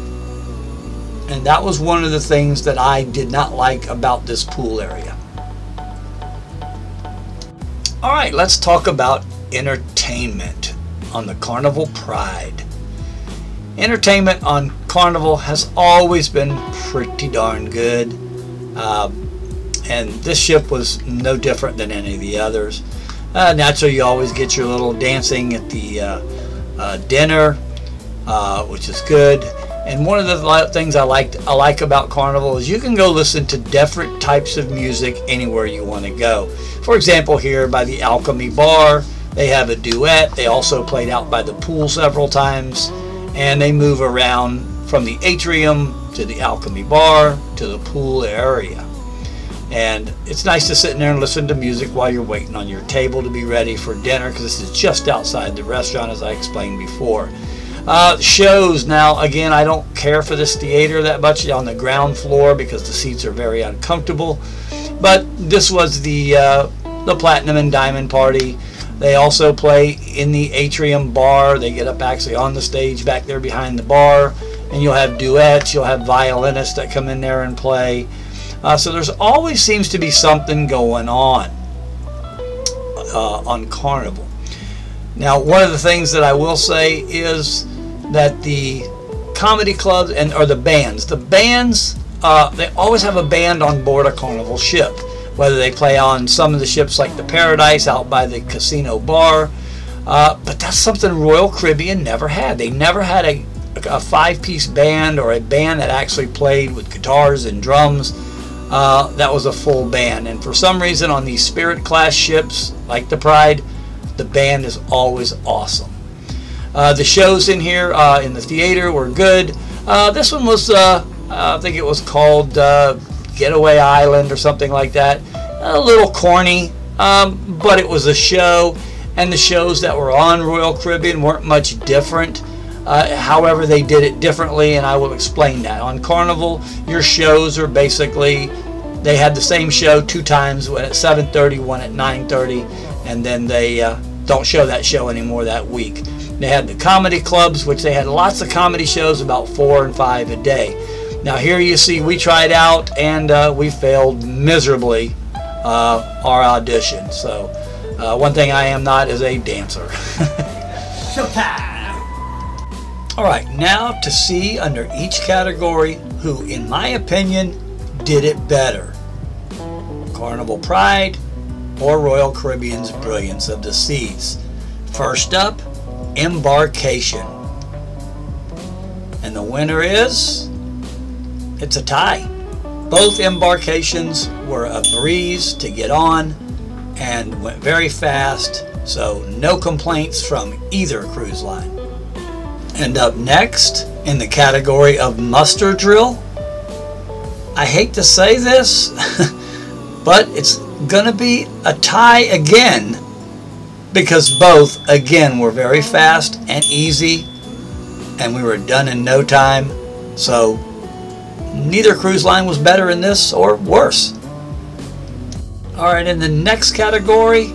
And that was one of the things that I did not like about this pool area. All right, let's talk about entertainment on the Carnival Pride. Entertainment on Carnival has always been pretty darn good. And this ship was no different than any of the others. Naturally, you always get your little dancing at the dinner, which is good. And one of the things I like about Carnival is you can go listen to different types of music anywhere you want to go. For example, here by the Alchemy Bar, they have a duet. They also played out by the pool several times, and they move around from the atrium to the Alchemy Bar to the pool area. And it's nice to sit in there and listen to music while you're waiting on your table to be ready for dinner, because this is just outside the restaurant, as I explained before. Shows, now again, I don't care for this theater that much on the ground floor because the seats are very uncomfortable, but this was the Platinum and Diamond Party. They also play in the atrium bar. They get up actually on the stage back there behind the bar, and you'll have duets, you'll have violinists that come in there and play. So there's always seems to be something going on Carnival. Now, one of the things that I will say is that the comedy clubs or the bands, they always have a band on board a Carnival ship, whether they play on some of the ships like the Paradise out by the casino bar, but that's something Royal Caribbean never had. They never had a five-piece band or a band that actually played with guitars and drums. That was a full band, and for some reason on these Spirit class ships like the Pride, the band is always awesome. The shows in here in the theater were good. This one was, I think it was called Getaway Island or something like that. A little corny, but it was a show, and the shows that were on Royal Caribbean weren't much different. However, they did it differently, and I will explain that. On Carnival, your shows are basically, they had the same show two times, one at 7:30, one at 9:30, and then they don't show that show anymore that week. They had the comedy clubs, which they had lots of comedy shows, about 4 and 5 a day. Now here you see we tried out, and we failed miserably our audition. So one thing I am not is a dancer. Showtime! Alright, now to see under each category who, in my opinion, did it better. Carnival Pride or Royal Caribbean's Brilliance of the Seas. First up, Embarkation. And the winner is, it's a tie. Both embarkations were a breeze to get on and went very fast, so no complaints from either cruise line. And up next, in the category of muster drill, I hate to say this, but it's gonna be a tie again, because both again were very fast and easy, and we were done in no time. So neither cruise line was better in this or worse. Alright, in the next category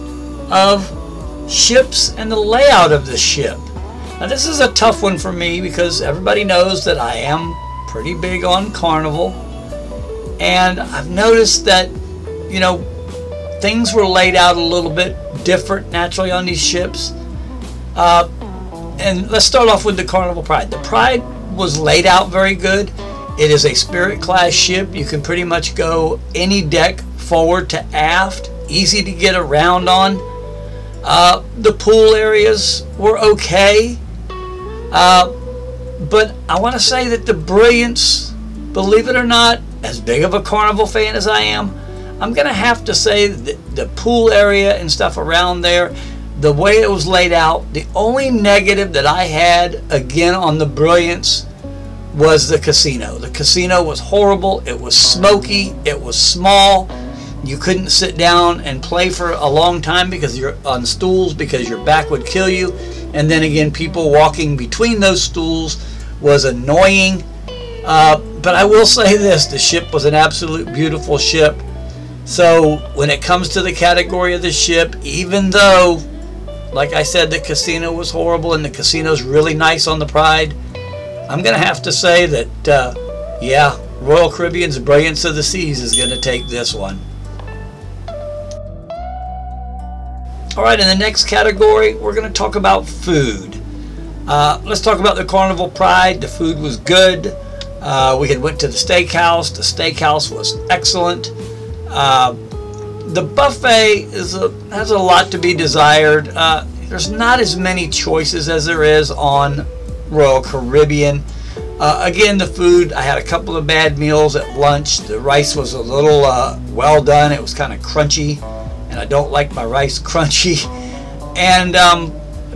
of ships and the layout of the ship. Now this is a tough one for me because everybody knows that I am pretty big on Carnival, and I've noticed that, you know, things were laid out a little bit different naturally on these ships. And let's start off with the Carnival Pride. The Pride was laid out very good. It is a Spirit class ship. You can pretty much go any deck forward to aft, easy to get around on. The pool areas were okay, but I want to say that the Brilliance, believe it or not, as big of a Carnival fan as I am, I'm going to have to say that the pool area and stuff around there, the way it was laid out, the only negative that I had, again, on the Brilliance was the casino. The casino was horrible. It was smoky. It was small. You couldn't sit down and play for a long time because you're on stools, because your back would kill you. And then again, people walking between those stools was annoying. But I will say this, the ship was an absolute beautiful ship. So when it comes to the category of the ship, even though, like I said, the casino was horrible and the casino's really nice on the Pride, I'm going to have to say that Yeah, Royal Caribbean's Brilliance of the Seas is going to take this one. Alright, in the next category, we're going to talk about food. Let's talk about the Carnival Pride. The food was good. We had went to the steakhouse. The steakhouse was excellent. The buffet has a lot to be desired. There's not as many choices as there is on Royal Caribbean. Again, the food, I had a couple of bad meals at lunch. The rice was a little well done. It was kind of crunchy, and I don't like my rice crunchy. And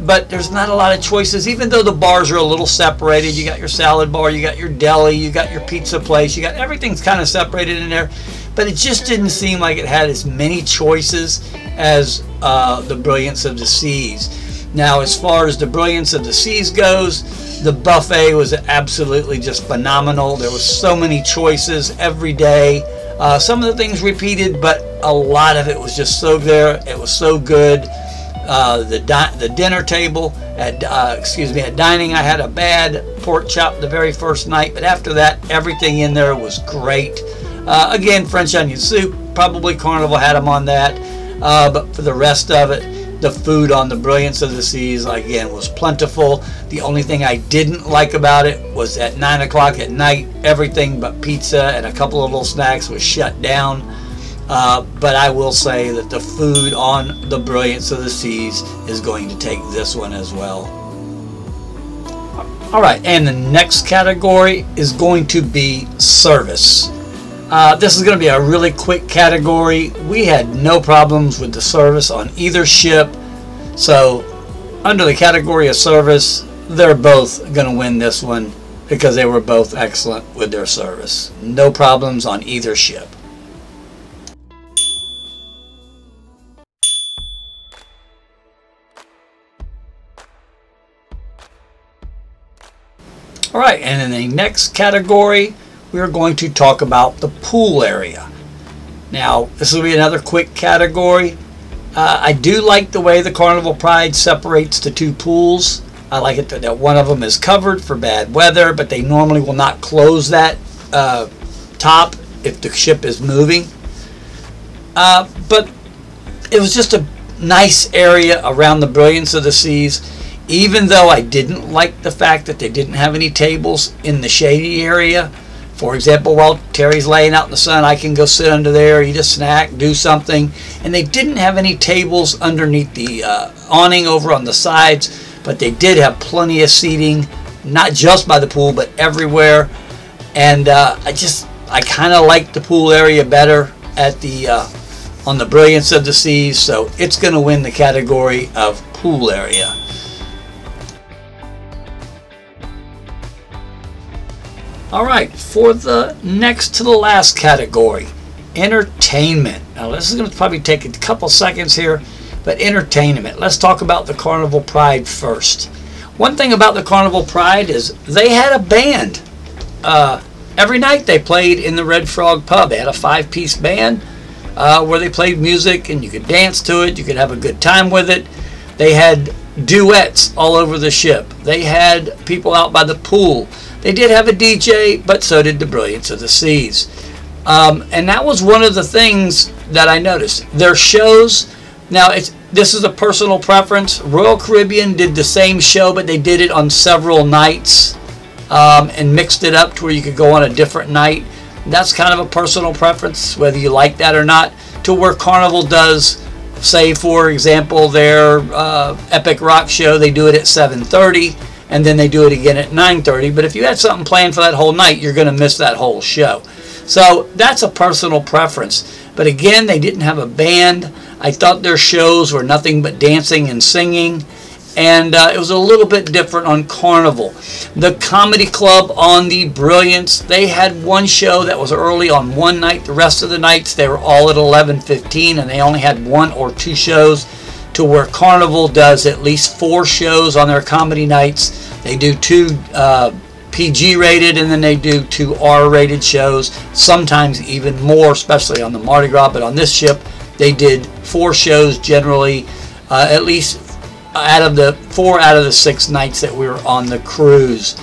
but there's not a lot of choices, even though the bars are a little separated. You got your salad bar, you got your deli, you got your pizza place, you got everything's kind of separated in there. But it just didn't seem like it had as many choices as the Brilliance of the Seas. Now, as far as the Brilliance of the Seas goes, the buffet was absolutely just phenomenal. There was so many choices every day. Some of the things repeated, but a lot of it was just so there. It was so good. The dinner table at dining, I had a bad pork chop the very first night, but after that, everything in there was great. Again, French onion soup, probably Carnival had them on that, but for the rest of it, the food on the Brilliance of the Seas, again, was plentiful. The only thing I didn't like about it was at 9 o'clock at night, everything but pizza and a couple of little snacks was shut down. But I will say that the food on the Brilliance of the Seas is going to take this one as well. Alright, and the next category is going to be service. This is going to be a really quick category. We had no problems with the service on either ship. So, under the category of service, they're both going to win this one because they were both excellent with their service. No problems on either ship. Alright, and in the next category, we're going to talk about the pool area. Now, this will be another quick category. I do like the way the Carnival Pride separates the two pools. I like it that one of them is covered for bad weather, but they normally will not close that top if the ship is moving. But it was just a nice area around the Brilliance of the Seas. Even though I didn't like the fact that they didn't have any tables in the shady area. For example, while Terry's laying out in the sun, I can go sit under there, eat a snack, do something. And they didn't have any tables underneath the awning over on the sides, but they did have plenty of seating, not just by the pool, but everywhere. And I kind of like the pool area better at the on the Brilliance of the Seas, so it's going to win the category of pool area. Alright, for the next to the last category, entertainment. Now this is going to probably take a couple seconds here, but entertainment. Let's talk about the Carnival Pride first. One thing about the Carnival Pride is they had a band. Every night they played in the Red Frog Pub. They had a 5-piece band where they played music and you could dance to it. You could have a good time with it. They had duets all over the ship. They had people out by the pool. They did have a DJ, but so did the Brilliance of the Seas. And that was one of the things that I noticed. Their shows, now this is a personal preference. Royal Caribbean did the same show, but they did it on several nights and mixed it up to where you could go on a different night. That's kind of a personal preference, whether you like that or not, to where Carnival does, say, for example, their Epic Rock show, they do it at 7:30. And then they do it again at 9:30. But if you had something planned for that whole night, you're going to miss that whole show. So that's a personal preference. But again, they didn't have a band. I thought their shows were nothing but dancing and singing. And it was a little bit different on Carnival. The Comedy Club on the Brilliance, they had one show that was early on one night. The rest of the nights, they were all at 11:15, and they only had 1 or 2 shows. To where Carnival does at least 4 shows on their comedy nights. They do 2 PG rated and then they do 2 R rated shows, sometimes even more, especially on the Mardi Gras. But on this ship they did 4 shows generally, at least 4 out of the 6 nights that we were on the cruise.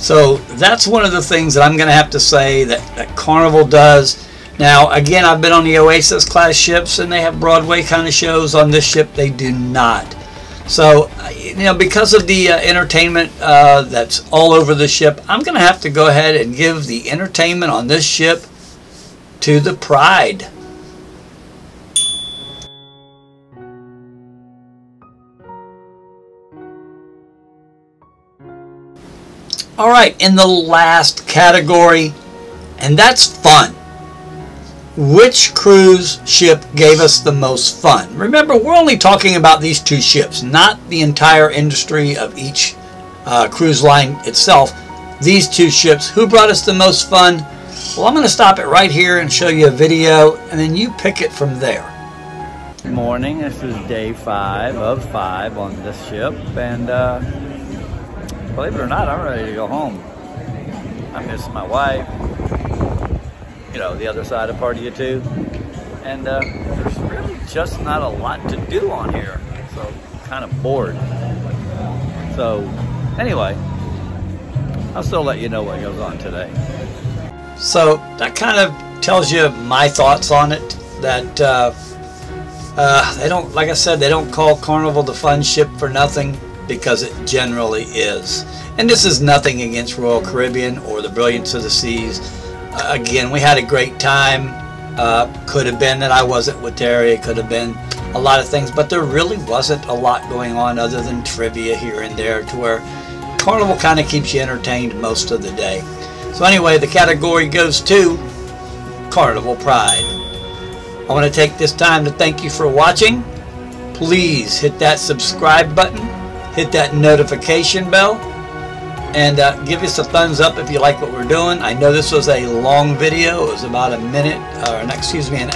So that's one of the things that I'm going to have to say that Carnival does. Now, again, I've been on the Oasis class ships, and they have Broadway kind of shows. On this ship, they do not. So, you know, because of the entertainment that's all over the ship, I'm going to have to go ahead and give the entertainment on this ship to the Pride. All right, in the last category, and that's fun. Which cruise ship gave us the most fun? Remember, we're only talking about these two ships, not the entire industry of each cruise line itself. These two ships, who brought us the most fun? Well, I'm going to stop it right here and show you a video, and then you pick it from there. Good morning. This is day 5 of 5 on this ship, and believe it or not, I'm ready to go home. I miss my wife, you know, the other side of part of you too, and there's really just not a lot to do on here, so I'm kind of bored. So anyway, I'll still let you know what goes on today. So that kind of tells you my thoughts on it, that they don't, like I said, they don't call Carnival the fun ship for nothing, because it generally is. And this is nothing against Royal Caribbean or the Brilliance of the Seas. Again, we had a great time. Could have been that I wasn't with Terry. It could have been a lot of things, but there really wasn't a lot going on other than trivia here and there, to where Carnival kind of keeps you entertained most of the day. So anyway, the category goes to Carnival Pride. I want to take this time to thank you for watching. Please hit that subscribe button, hit that notification bell, and give us a thumbs up if you like what we're doing. I know this was a long video. It was about an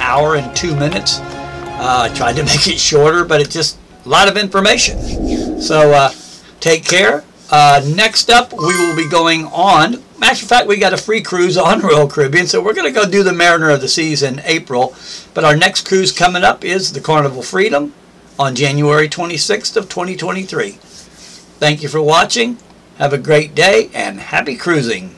hour and 2 minutes. I tried to make it shorter, but it's just a lot of information. So take care. Next up, we will be going on. Matter of fact, we got a free cruise on Royal Caribbean, so we're going to go do the Mariner of the Seas in April. But our next cruise coming up is the Carnival Freedom on January 26th of 2023. Thank you for watching. Have a great day and happy cruising.